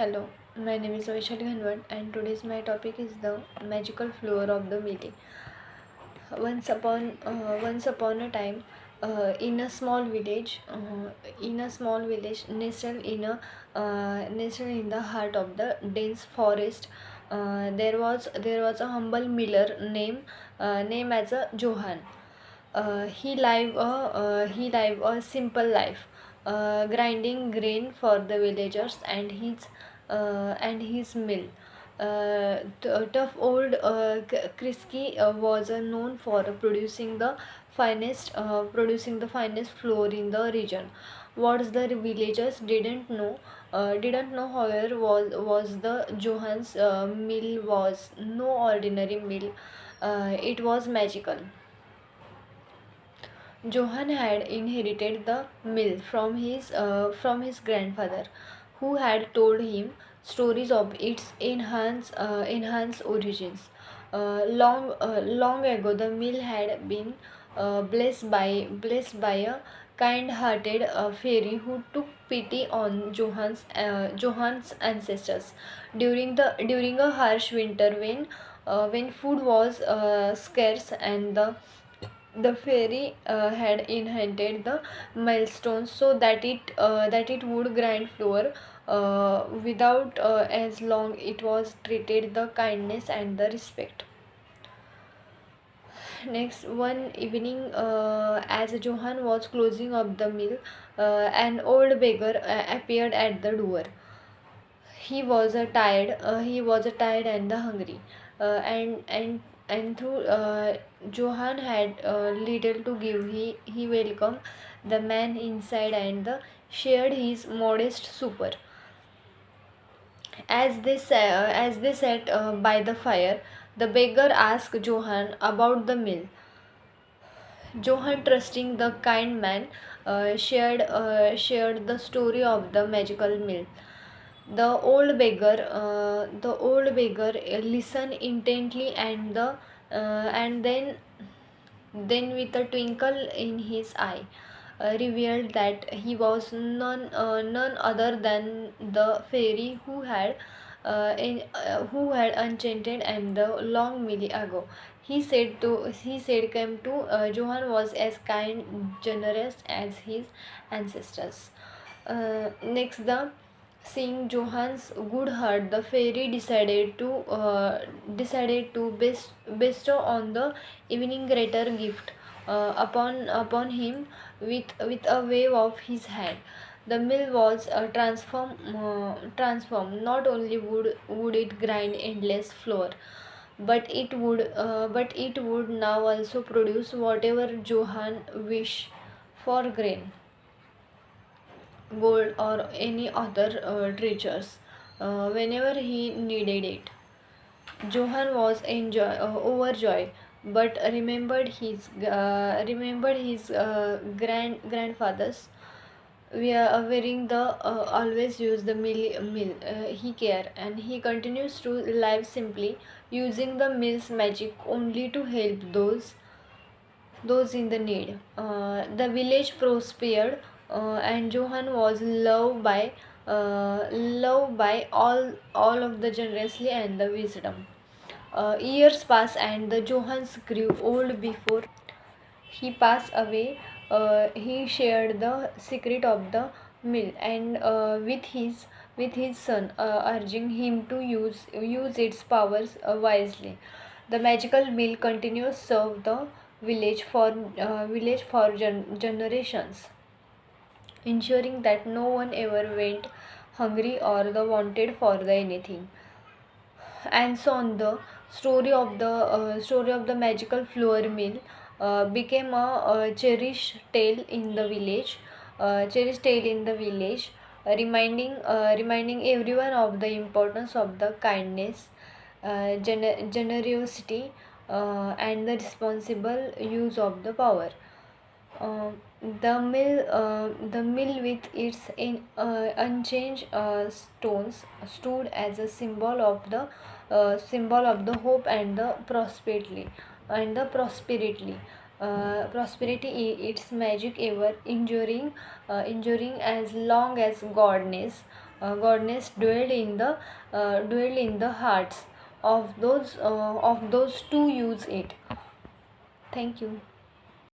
Hello, my name is Vaishali Ghanwat and today's my topic is the magical flower of the Mili. Once upon a time, in a small village, nestled in the heart of the dense forest, there was a humble miller named as a Johann. He lived a simple life, grinding grain for the villagers and his mill. Tough old Krisky was known for producing the finest flour in the region. What the villagers didn't know, however, was the Johans mill was no ordinary mill. It was magical. Johann had inherited the mill from his grandfather, who had told him stories of its enhanced origins. Long ago, the mill had been blessed by a kind-hearted fairy who took pity on Johann's ancestors during a harsh winter when food was scarce and the fairy had inherited the milestones so that it would grind flour without as long it was treated the kindness and the respect. Next, one evening, as Johann was closing up the mill, an old beggar appeared at the door. He was tired and hungry, and through Johann had little to give. He welcomed the man inside and shared his modest supper. As they sat by the fire, the beggar asked Johann about the mill. Johann, trusting the kind man, shared the story of the magical mill. The old beggar listened intently and then with a twinkle in his eye, revealed that he was none other than the fairy who had enchanted and the long milli ago. He said came to Johann was as kind, generous as his ancestors. Next, the seeing Johann's good heart, the fairy decided to bestow on the evening greater gift upon him with a wave of his hand. The mill was transformed. Not only would it grind endless flour, but it would now also produce whatever Johann wished for grain, gold, or any other treasures whenever he needed it. Johann was overjoyed, but remembered his grandfathers wearing the always use the mill he care, and he continues to live simply, using the mill's magic only to help those in the need. The village prospered, and Johann was loved by all of the generously and the wisdom. Years passed, and the Johans grew old before he passed away. He shared the secret of the mill and with his son, urging him to use its powers wisely. The magical mill continues serve the village for generations, ensuring that no one ever went hungry or the wanted for the anything. And so on, the story of the magical flour mill became a cherished tale in the village, reminding everyone of the importance of the kindness, generosity, and the responsible use of the power. uh, the mill with its unchanged stones stood as a symbol of the hope and the prosperity, its magic ever enduring as long as godness. goddess dwelled in the hearts of those who use it. Thank you.